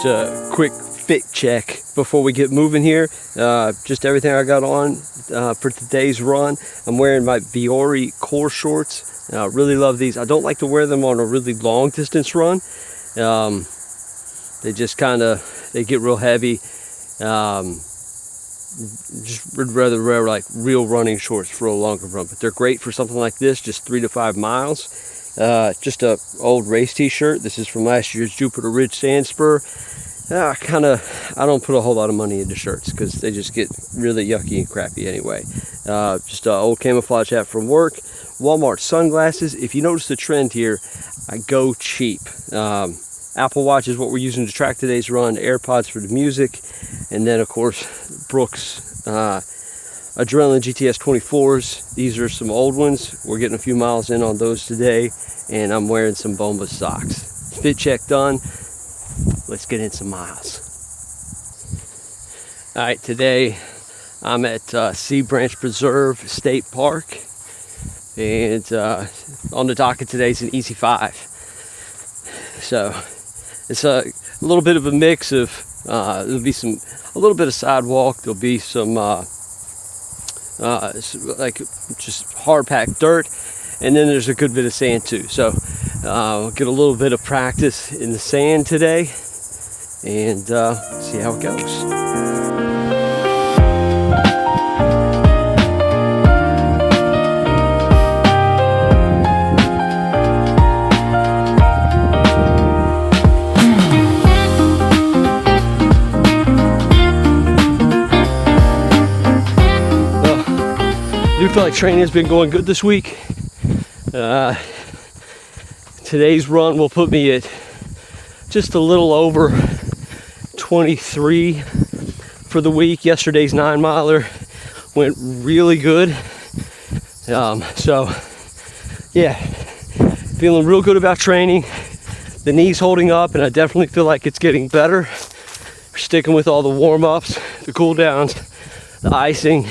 Just a quick fit check before we get moving here. Just everything I got on for today's run. I'm wearing my Viore core shorts. Really love these. I don't like to wear them on a really long distance run. They just they get real heavy. Just would rather wear like real running shorts for a longer run, but they're great for something like this, just 3 to 5 miles. Just a old race t-shirt. This is from last year's Jupiter Ridge Sandsburg. I don't put a whole lot of money into shirts because they just get really yucky and crappy anyway. Just an old camouflage hat from work. Walmart sunglasses. If you notice the trend here, I go cheap. Apple Watch is what we're using to track today's run, AirPods for the music, and then of course Brooks Adrenaline GTS 24s. These are some old ones. We're getting a few miles in on those today, and I'm wearing some Bomba socks. Fit check done. Let's get in some miles. All right, today I'm at Sea Branch Preserve State Park, and on the docket today is an EC5. So it's a little bit of a mix of there'll be a little bit of sidewalk. There'll be some like just hard packed dirt, and then there's a good bit of sand too. So we'll get a little bit of practice in the sand today, and see how it goes. I do feel like training has been going good this week. Today's run will put me at just a little over 23 for the week. Yesterday's 9-miler went really good. So yeah, feeling real good about training. The knee's holding up, and I definitely feel like it's getting better. We're sticking with all the warm-ups, the cool downs, the icing.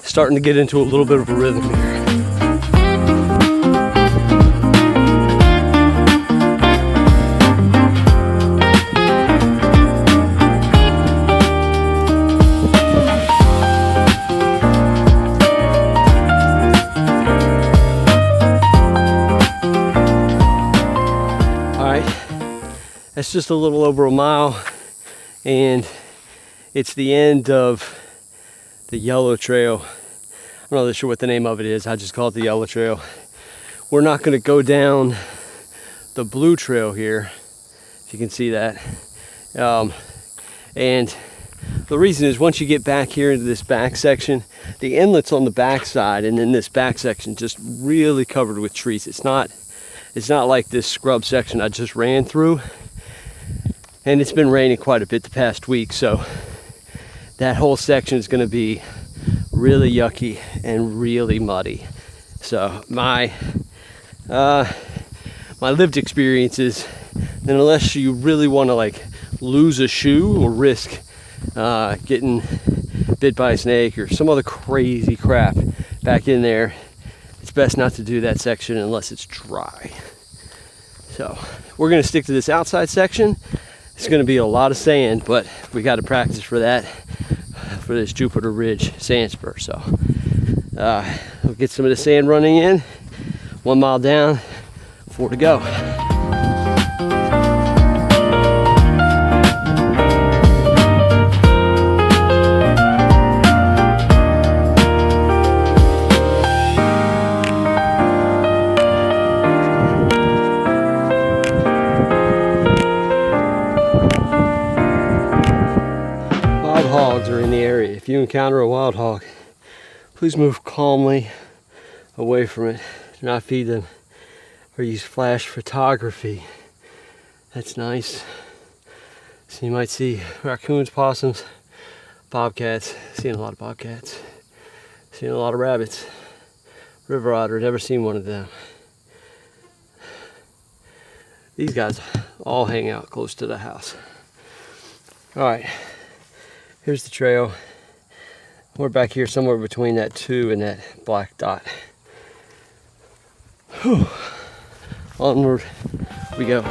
Starting to get into a little bit of a rhythm here. All right, that's just a little over a mile, and it's the end of the yellow trail. I'm not really sure what the name of it is. I just call it the yellow trail. We're not going to go down the blue trail here, if you can see that. And the reason is, once you get back here into this back section, the inlet's on the back side, and then this back section just really covered with trees. It's not like this scrub section I just ran through, and it's been raining quite a bit the past week, so that whole section is going to be really yucky and really muddy. So my lived experience is that unless you really want to like lose a shoe or risk getting bit by a snake or some other crazy crap back in there, it's best not to do that section unless it's dry. So we're going to stick to this outside section. It's going to be a lot of sand, but we got to practice for that, for this Jupiter Ridge Sandsburg. So we'll get some of the sand running in. 1 mile down, 4 to go. Hogs are in the area. If you encounter a wild hog, please move calmly away from it. Do not feed them or use flash photography. That's nice. So you might see raccoons, possums, bobcats. Seeing a lot of bobcats. Seeing a lot of rabbits. River otter, never seen one of them. These guys all hang out close to the house. All right. Here's the trail. We're back here somewhere between that 2 and that black dot. Whew. Onward, we go.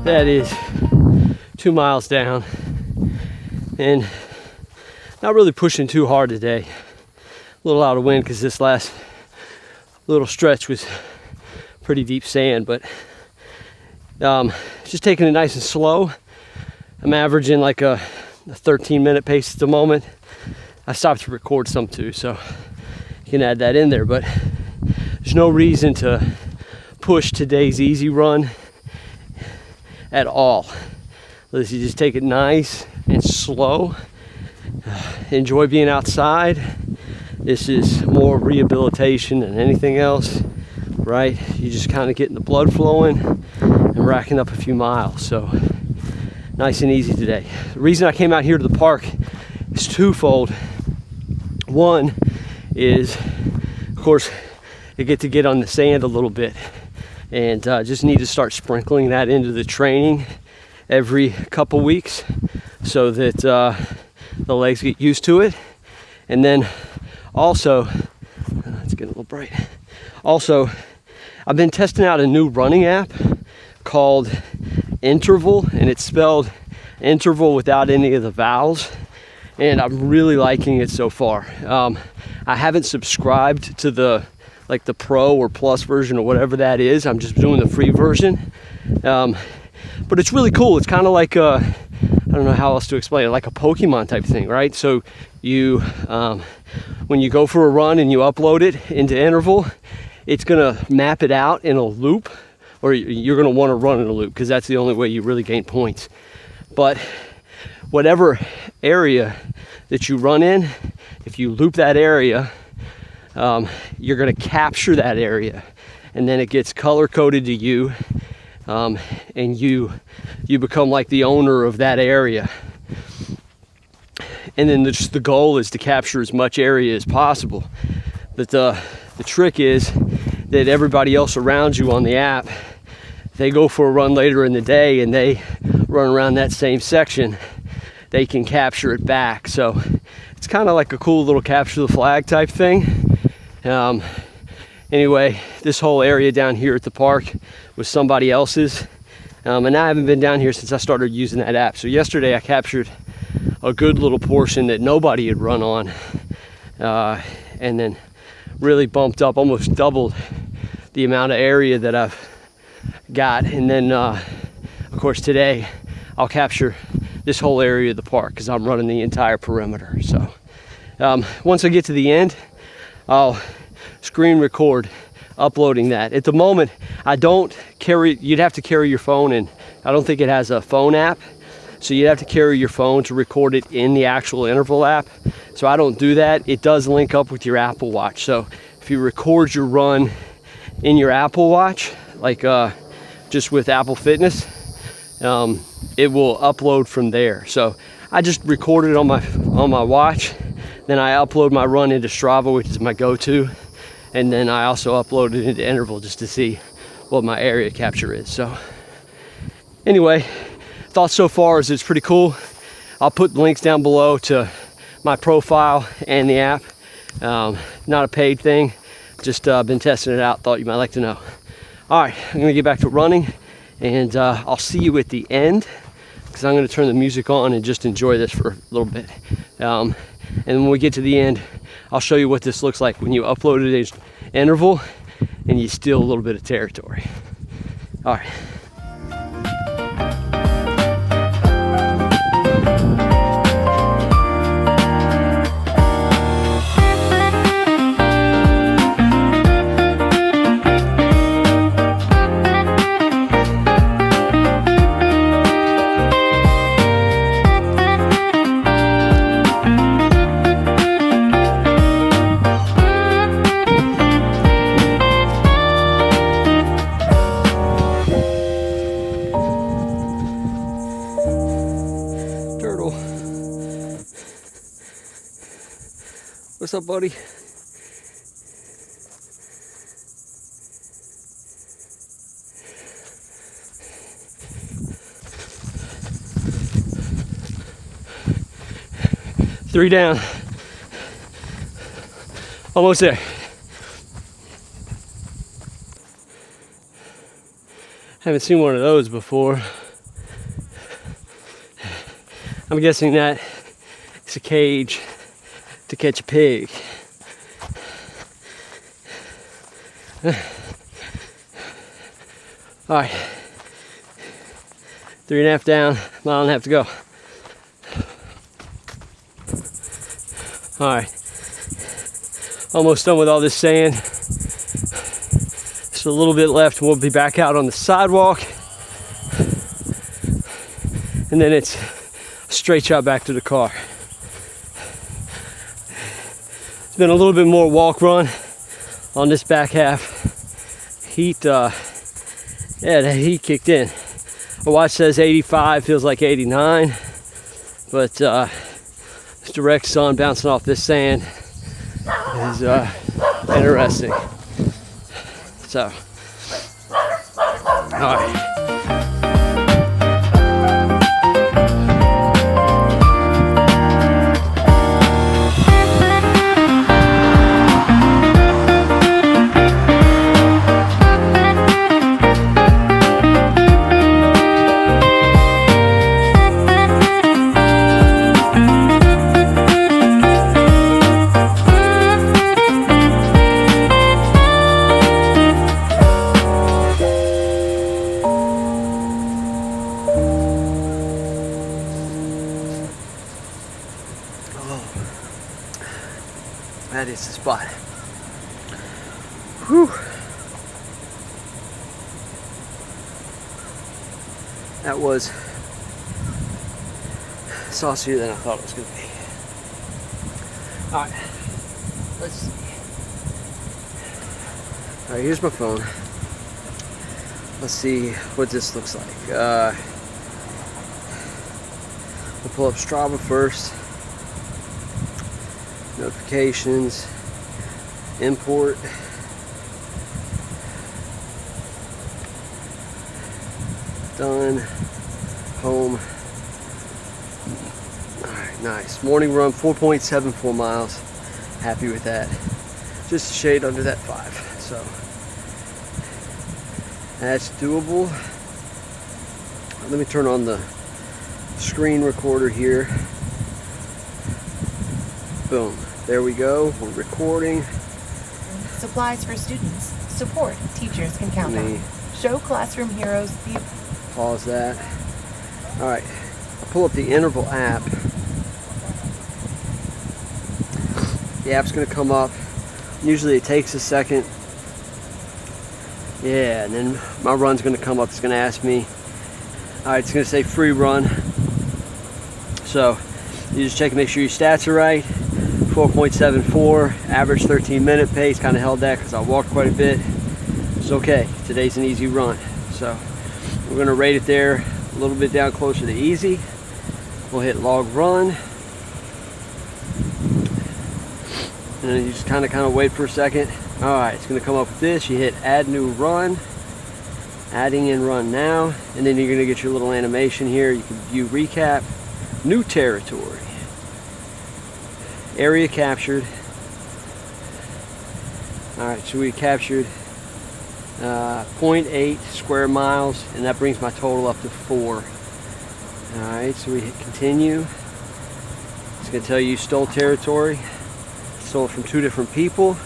That is 2 miles down, and not really pushing too hard today. A little out of wind because this last little stretch was pretty deep sand, but just taking it nice and slow. I'm averaging like a 13-minute pace at the moment. I stopped to record some too, so you can add that in there, but there's no reason to push today's easy run at all. Let's just take it nice and slow. Enjoy being outside. This is more rehabilitation than anything else, right? You just kind of getting the blood flowing and racking up a few miles. So nice and easy today. The reason I came out here to the park is twofold. One is, of course, I get to get on the sand a little bit, and just need to start sprinkling that into the training every couple weeks so that the legs get used to it. And then also, it's getting a little bright. Also, I've been testing out a new running app called INTRVL, and it's spelled interval without any of the vowels, and I'm really liking it so far. I haven't subscribed to the Pro or Plus version or whatever that is. I'm just doing the free version. But it's really cool. It's kind of like I don't know how else to explain it, like a Pokémon type thing, right? So you, when you go for a run and you upload it into INTRVL, it's gonna map it out in a loop, or you're gonna wanna run in a loop because that's the only way you really gain points. But whatever area that you run in, if you loop that area, you're going to capture that area, and then it gets color coded to you, and you become like the owner of that area. And then the goal is to capture as much area as possible. But the trick is that everybody else around you on the app, they go for a run later in the day and they run around that same section, they can capture it back. So it's kind of like a cool little capture the flag type thing. Anyway, this whole area down here at the park was somebody else's, and I haven't been down here since I started using that app. So yesterday I captured a good little portion that nobody had run on, and then really bumped up, almost doubled the amount of area that I've got. And then of course today I'll capture this whole area of the park because I'm running the entire perimeter. So once I get to the end, I'll screen record uploading that. At the moment, I don't carry, you'd have to carry your phone, and I don't think it has a phone app. So you'd have to carry your phone to record it in the actual INTRVL app. So I don't do that. It does link up with your Apple Watch. So if you record your run in your Apple Watch, like just with Apple Fitness, it will upload from there. So I just record it on my watch. Then I upload my run into Strava, which is my go-to. And then I also upload it into INTRVL just to see what my area capture is. So anyway, thoughts so far is it's pretty cool. I'll put links down below to my profile and the app. Not a paid thing, just been testing it out, thought you might like to know. All right, I'm gonna get back to running, and I'll see you at the end, because I'm gonna turn the music on and just enjoy this for a little bit. And when we get to the end, I'll show you what this looks like when you upload it as INTRVL and you steal a little bit of territory. All right. What's up, buddy? 3 down. Almost there. Haven't seen one of those before. I'm guessing that it's a cage to catch a pig. All right, 3.5 down, 1.5 miles to go. All right, almost done with all this sand. Just a little bit left. We'll be back out on the sidewalk, and then it's a straight shot back to the car. It's been a little bit more walk run on this back half. Heat, yeah, the heat kicked in. My watch says 85, feels like 89, but this direct sun bouncing off this sand is interesting. So, all right. That is the spot. Whew. That was saucier than I thought it was going to be. All right, let's see. All right, here's my phone. Let's see what this looks like. We'll pull up Strava first. Notifications, import, done, home. All right, nice. Morning run, 4.74 miles. Happy with that. Just a shade under that 5. So that's doable. Let me turn on the screen recorder here. Boom. There we go. We're recording. Supplies for students. Support teachers can count on. Show classroom heroes the... Pause that. All right. I'll pull up the INTRVL app. The app's going to come up. Usually it takes a second. Yeah, and then my run's going to come up. It's going to ask me. All right, it's going to say free run. So you just check and make sure your stats are right. 4.74, average 13-minute pace. Kind of held that because I walked quite a bit. It's okay. Today's an easy run. So we're going to rate it there a little bit down closer to easy. We'll hit log run. And then you just kind of wait for a second. All right, it's going to come up with this. You hit add new run. Adding in run now. And then you're going to get your little animation here. You can view recap. New territory. Area captured. Alright, so we captured 0.8 square miles, and that brings my total up to 4. Alright, so we hit continue. It's going to tell you stole territory. Stole it from 2 different people.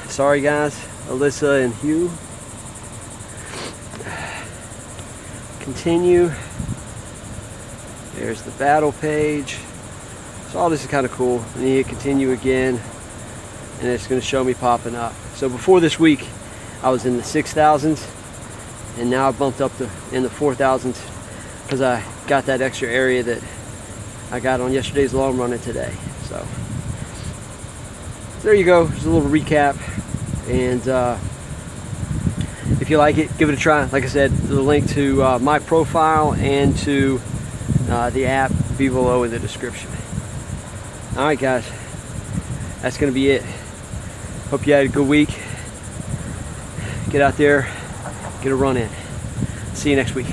Sorry guys, Alyssa and Hugh. Continue. There's the battle page. So all this is kind of cool. And you hit continue again, and it's going to show me popping up. So before this week, I was in the 6,000s, and now I bumped up in the 4,000s because I got that extra area that I got on yesterday's long run and today. So there you go. Just a little recap, and if you like it, give it a try. Like I said, the link to my profile and to the app will be below in the description. Alright guys, that's going to be it. Hope you had a good week. Get out there, get a run in. See you next week.